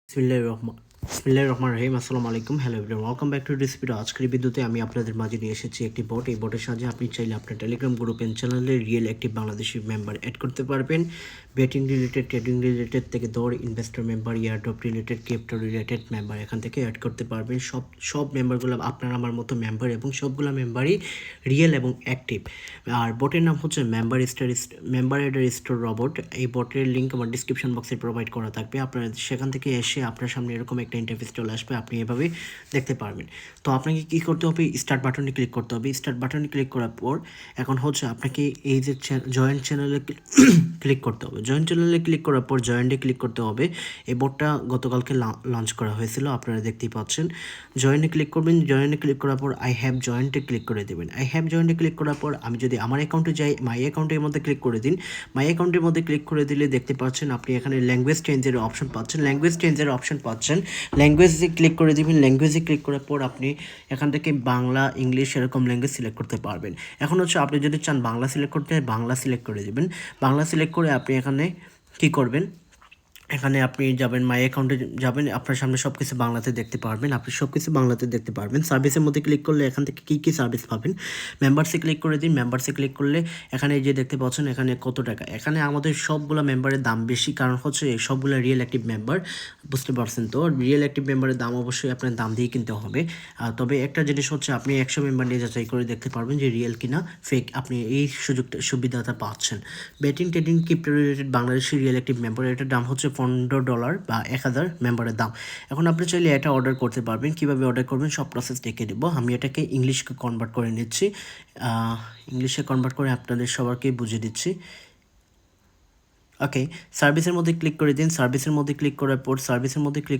বিসমিল্লাহির রহমানির রহিম। আসসালামু আলাইকুম, hello everyone, welcome back to this video. আজকের ভিডিওতে আমি আপনাদের মাঝে নিয়ে এসেছি একটি বট। এই বটের সাহায্যে আপনি চাইলে আপনার টেলিগ্রাম গ্রুপ এন্ড চ্যানেলে real active Bangladeshi member add করতে পারবেন। বেটিং রিলেটেড, ট্রেডিং রিলেটেড থেকে দৌড় investor member, airdrop related, crypto related member এখান থেকে অ্যাড করতে পারবেন। সব মেম্বারগুলো আপনার আমার মতো মেম্বার এবং সবগুলো মেম্বারই রিয়েল এবং অ্যাক্টিভ। আর বটের নাম হচ্ছে মেম্বার এডার স্টোর রবট। এই বটের লিঙ্ক আমার ডিসক্রিপশন বক্সে প্রোভাইড করা থাকবে। আপনারা সেখান থেকে এসে আপনার সামনে এরকম একটা ইন্টারফেস চলে আসবে, আপনি এভাবে দেখতে পারবেন। তো আপনাকে কী করতে হবে, স্টার্ট বাটনে ক্লিক করতে হবে। স্টার্ট বাটনে ক্লিক করার পর এখন হচ্ছে আপনাকে এই যে জয়েন্ট চ্যানেলে ক্লিক করতে হবে। জয়েন্ট চ্যানেলে ক্লিক করার পর জয়েন্টে ক্লিক করতে হবে। এই বোর্ডটা গতকালকে লঞ্চ করা হয়েছিল, আপনারা দেখতেই পাচ্ছেন। জয়েন্টে ক্লিক করবেন। জয়েন্টে ক্লিক করার পর আই হ্যাভ জয়েন্টে ক্লিক করে দেবেন। আই হ্যাভ জয়েন্টে ক্লিক করার পর আমি যদি আমার অ্যাকাউন্টে যাই, মাই অ্যাকাউন্টের মধ্যে ক্লিক করে দিন। মাই অ্যাকাউন্টের মধ্যে ক্লিক করে দিলে দেখতে পাচ্ছেন আপনি এখানে ল্যাঙ্গুয়েজ চেঞ্জের অপশন পাচ্ছেন। ল্যাঙ্গুয়েজে ক্লিক করে দিবেন। ল্যাঙ্গুয়েজে ক্লিক করার পর আপনি এখান থেকে বাংলা, ইংলিশ এরকম ল্যাঙ্গুয়েজ সিলেক্ট করতে পারবেন। এখন হচ্ছে আপনি যদি চান বাংলা সিলেক্ট করতে, বাংলা সিলেক্ট করে দেবেন। বাংলা সিলেক্ট করে আপনি এখানে কী করবেন, এখানে আপনি যাবেন, মাই অ্যাকাউন্টে যাবেন, আপনার সামনে সব কিছু বাংলাতে দেখতে পারবেন। আপনি সব কিছু বাংলাতে দেখতে পারবেন। সার্ভিসের মধ্যে ক্লিক করলে এখান থেকে কী কী সার্ভিস পাবেন। মেম্বারসে ক্লিক করে দিন। মেম্বারসে ক্লিক করলে এখানে যে দেখতে পাচ্ছেন এখানে কত টাকা। এখানে আমাদের সবগুলো মেম্বারের দাম বেশি, কারণ হচ্ছে সবগুলো রিয়েল অ্যাক্টিভ মেম্বার, বুঝতে পারছেন তো। রিয়েল অ্যাক্টিভ মেম্বারের দাম অবশ্যই আপনার দাম দিয়ে কিনতে হবে। তবে একটা জিনিস হচ্ছে আপনি 100 মেম্বার নিয়ে যাচাই করে দেখতে পারবেন যে রিয়েল কিনা ফেক, আপনি এই সুবিধাটা পাচ্ছেন। Betting, trading, crypto related Bangladeshi real active member, এটার দাম হচ্ছে $15 বা 1000 মেম্বারের দাম। এখন আপনি চাইলে এটা অর্ডার করতে পারবেন। কীভাবে অর্ডার করবেন সব প্রসেস দেখে দেবো। আমি এটাকে ইংলিশকে কনভার্ট করে নিচ্ছি, ইংলিশে কনভার্ট করে আপনাদের সবাইকে বুঝিয়ে দিচ্ছি। ওকে, সার্ভিসের মধ্যে ক্লিক করে দিন। সার্ভিসের মধ্যে ক্লিক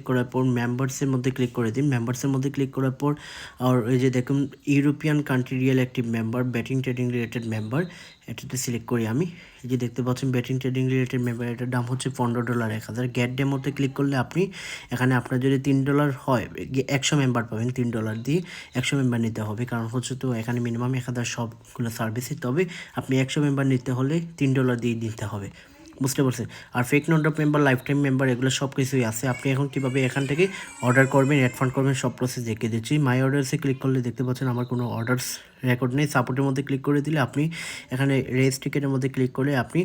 করার পর মেম্বার্সের মধ্যে ক্লিক করে দিন। মেম্বার্সের মধ্যে ক্লিক করার পর আর এই যে দেখুন European country real active member, batting trading related member, এটাতে সিলেক্ট করি আমি। এই যে দেখতে পাচ্ছেন ব্যাটিং ট্রেডিং রিলেটেড মেম্বার, এটার দাম হচ্ছে $15, 1000। গেট ডেমোতে ক্লিক করলে আপনি এখানে আপনার যদি $3 হয়, 100 মেম্বার পাবেন। $3 দিয়ে 100 মেম্বার নিতে হবে, কারণ হচ্ছে তো এখানে মিনিমাম 1000 সবগুলো সার্ভিসই। তবে আপনি 100 মেম্বার নিতে হলে $3 দিয়ে নিতে হবে, বুঝতে পারছেন। আর fake not member, life time member এগুলো সব কিছুই আছে। আপনি এখন কীভাবে এখান থেকে অর্ডার করবেন, অ্যাড ফান্ড করবেন সব প্রসেস দেখিয়ে দিচ্ছি। মাই অর্ডার্সে ক্লিক করলে দেখতে পাচ্ছেন আমার কোনো অর্ডার্স রেকর্ড নেই। সাপোর্টের মধ্যে ক্লিক করে দিলে আপনি এখানে রেস টিকেটের মধ্যে ক্লিক করে আপনি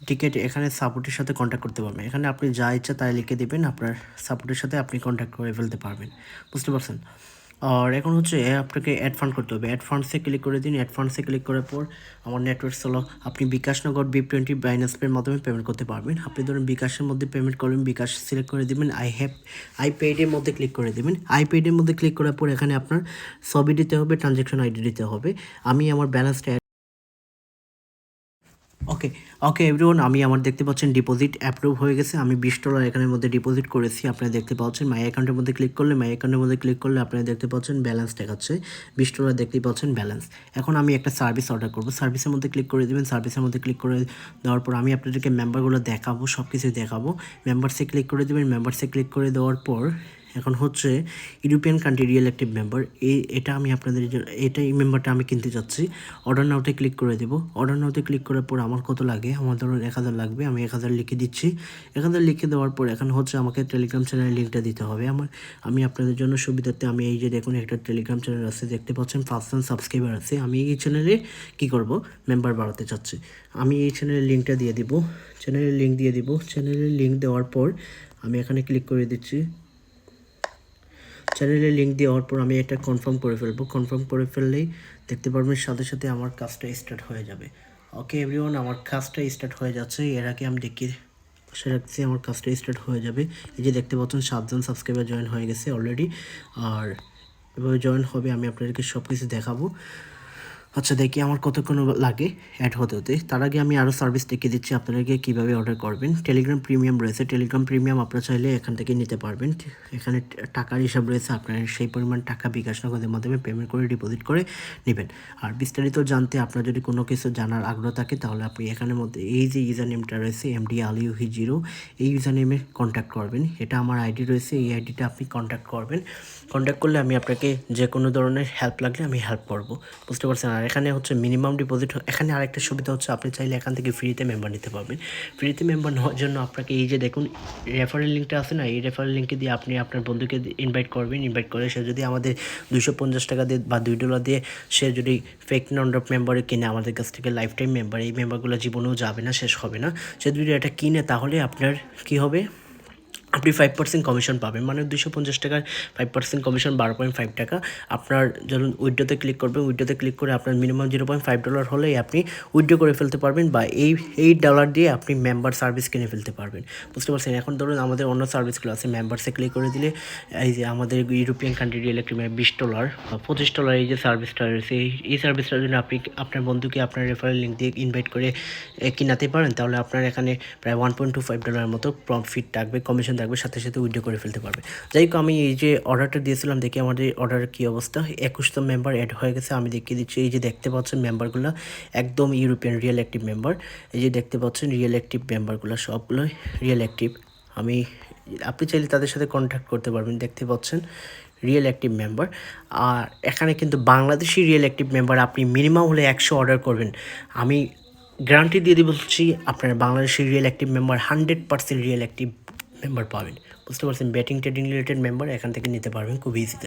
টিকিট এখানে সাপোর্টের সাথে কন্ট্যাক্ট করতে পারবেন। এখানে আপনি যা ইচ্ছা তাই লিখে দেবেন, আপনার সাপোর্টের সাথে আপনি কন্ট্যাক্ট করে ফেলতে পারবেন, বুঝতে পারছেন। আর এখন হচ্ছে আপনাকে অ্যাড ফান্ড করতে হবে। অ্যাড ফান্ডসে ক্লিক করে দিন। অ্যাড ফান্ডসে ক্লিক করার পর আমার নেটওয়ার্ক হলো, আপনি বিকাশ নগদ BIP20 বাইন্যান্স পের মাধ্যমে পেমেন্ট করতে পারবেন। আপনি ধরুন বিকাশের মধ্যে পেমেন্ট করবেন, বিকাশ সিলেক্ট করে দেবেন। আই পেইডের মধ্যে ক্লিক করে দেবেন। আই পেইডের মধ্যে ক্লিক করার পর এখানে আপনার ছবি দিতে হবে, ট্রানজ্যাকশন আইডি দিতে হবে। আমি আমার ব্যালেন্সটা ওকে ওকে এভরিওয়ান, আমি আমার দেখতে পাচ্ছেন ডিপোজিট অ্যাপ্রুভ হয়ে গেছে। আমি $20 এখানের মধ্যে ডিপোজিট করেছি, আপনারা দেখতে পাচ্ছেন। মাই অ্যাকাউন্টের মধ্যে ক্লিক করলে আপনারা দেখতে পাচ্ছেন ব্যালেন্স দেখাচ্ছে $20, দেখতেই পাচ্ছেন ব্যালেন্স। এখন আমি একটা সার্ভিস অর্ডার করব। সার্ভিসের মধ্যে ক্লিক করে দেবেন। সার্ভিসের মধ্যে ক্লিক করে দেওয়ার পর আমি আপনাদেরকে মেম্বারগুলো দেখাবো, সব কিছুই দেখাবো। মেম্বারসে ক্লিক করে দেবেন। মেম্বারসে ক্লিক করে দেওয়ার পর এখন হচ্ছে European country real active member, এটা আমি আপনাদের এই মেম্বারটা আমি কিনতে চাচ্ছি। অর্ডার নাওতে ক্লিক করে দেবো। অর্ডার নাওতে ক্লিক করার পর আমার কত লাগে, আমার ধরুন 1000 লাগবে। আমি 1000 লিখে দিচ্ছি। 1000 লিখে দেওয়ার পর এখন হচ্ছে আমাকে টেলিগ্রাম চ্যানেলের লিঙ্কটা দিতে হবে। আমি আপনাদের জন্য সুবিধার্থে আমি এই যে দেখুন একটা টেলিগ্রাম চ্যানেল আছে, দেখতে পাচ্ছেন 500 সাবস্ক্রাইবার আছে। আমি এই চ্যানেলে কী করব, মেম্বার বাড়াতে চাচ্ছি। আমি এই চ্যানেলের লিঙ্কটা দিয়ে দিব। চ্যানেলের লিঙ্ক দেওয়ার পর আমি এখানে ক্লিক করে দিচ্ছি। চ্যানেলের লিঙ্ক দেওয়ার পর আমি এটা কনফার্ম করে ফেলবো। কনফার্ম করে ফেললেই দেখতে পারবেন সাথে সাথে আমার কাজটা স্টার্ট হয়ে যাবে। ওকে এভরিওয়ান, আমার কাজটা স্টার্ট হয়ে যাচ্ছে। এর আগে আমি রাখছি আমার কাজটা স্টার্ট হয়ে যাবে। এই যে দেখতে পাচ্ছেন 7জন সাবস্ক্রাইবার জয়েন হয়ে গেছে অলরেডি। আর এভাবে জয়েন হবে, আমি আপনাদেরকে সব কিছু দেখাবো। আচ্ছা দেখি আমার কতক্ষণ লাগে অ্যাড হতে। তার আগে আমি আরও সার্ভিস দেখিয়ে দিচ্ছি আপনাদেরকে কীভাবে অর্ডার করবেন। টেলিগ্রাম প্রিমিয়াম রয়েছে। টেলিগ্রাম প্রিমিয়াম আপনারা চাইলে এখান থেকে নিতে পারবেন। এখানে টাকার হিসাব রয়েছে, আপনার সেই পরিমাণ টাকা বিকাশ নগদের মাধ্যমে পেমেন্ট করে ডিপোজিট করে নেবেন। আর বিস্তারিত জানতে আপনার যদি কোনো কিছু জানার আগ্রহ থাকে তাহলে আপনি এখানের মধ্যে এই যে ইউজার নেমটা রয়েছে MD_AliUhi0, এই ইউজার নেমে কন্ট্যাক্ট করবেন। এটা আমার আইডি রয়েছে, এই আইডিটা আপনি কন্ট্যাক্ট করবেন। কন্ট্যাক্ট করলে আমি আপনাকে যে কোনো ধরনের হেল্প লাগলে আমি হেল্প করবো, বুঝতে পারছেন। আর এখানে হচ্ছে মিনিমাম ডিপোজিট। এখানে আরেকটা সুবিধা হচ্ছে আপনি চাইলে এখান থেকে ফ্রিতে মেম্বার নিতে পারবেন। ফ্রিতে মেম্বার নেওয়ার জন্য আপনাকে এই যে দেখুন রেফারেল লিঙ্কটা আছে না, এই রেফারেল লিঙ্কে দিয়ে আপনি আপনার বন্ধুকে ইনভাইট করবেন। ইনভাইট করে সে যদি আমাদের 250 টাকা দিয়ে বা $2 দিয়ে সে যদি ফেক নন ড্রপ মেম্বারে কিনে আমাদের কাছ থেকে লাইফ টাইম মেম্বার, এই মেম্বারগুলো জীবনেও যাবে না, শেষ হবে না। সে যদি এটা কিনে তাহলে আপনার কী হবে, আপনি 5% কমিশন পাবেন। মানে 250 টাকার 5% কমিশন 12.5 টাকা। আপনার যখন উইড্রোতে ক্লিক করবেন, উইড্রোতে ক্লিক করে আপনার মিনিমাম $0.5 হলেই আপনি উইড্রো করে ফেলতে পারবেন, বা এই ডলার দিয়ে আপনি মেম্বার সার্ভিস কিনে ফেলতে পারবেন। বুঝতে পারছেন? এখন ধরুন আমাদের অন্য সার্ভিসগুলো আছে, মেম্বারসে ক্লিক করে দিলে এই যে আমাদের ইউরোপিয়ান কান্ট্রি ইলেকট্রিক $20 বা $25 এই যে সার্ভিসটা রয়েছে, এই সার্ভিসটার জন্য আপনি আপনার বন্ধুকে আপনার রেফারেল লিঙ্ক দিয়ে ইনভাইট করে কিনাতে পারেন। তাহলে আপনার এখানে প্রায় $1.25 মতো প্রফিট থাকবে, কমিশন থাকবে, সাথে সাথে উইড্রো করে ফেলতে পারবে। যাই হোক, আমি এই যে অর্ডারটা দিয়েছিলাম, দেখি আমাদের অর্ডারের কী অবস্থা। 21টা মেম্বার অ্যাড হয়ে গেছে। আমি দেখিয়ে দিচ্ছি, এই যে দেখতে পাচ্ছেন মেম্বারগুলো একদম ইউরোপিয়ান রিয়েল অ্যাক্টিভ মেম্বার। এই যে দেখতে পাচ্ছেন রিয়েল অ্যাক্টিভ মেম্বারগুলো সবগুলোই রিয়েল অ্যাক্টিভ। আপনি চাইলে তাদের সাথে কন্ট্যাক্ট করতে পারবেন। দেখতে পাচ্ছেন রিয়েল অ্যাক্টিভ মেম্বার। আর এখানে কিন্তু বাংলাদেশি রিয়েল অ্যাক্টিভ মেম্বার আপনি মিনিমাম হলে 100 অর্ডার করবেন, আমি গ্যারান্টি দিয়ে বলছি আপনার বাংলাদেশের real active member 100% real active member পাবেন। বুঝতে পারছেন? ব্যাটিং ট্রেডিং রিলেটেড মেম্বার এখান থেকে নিতে পারবেন খুব ইজিতে।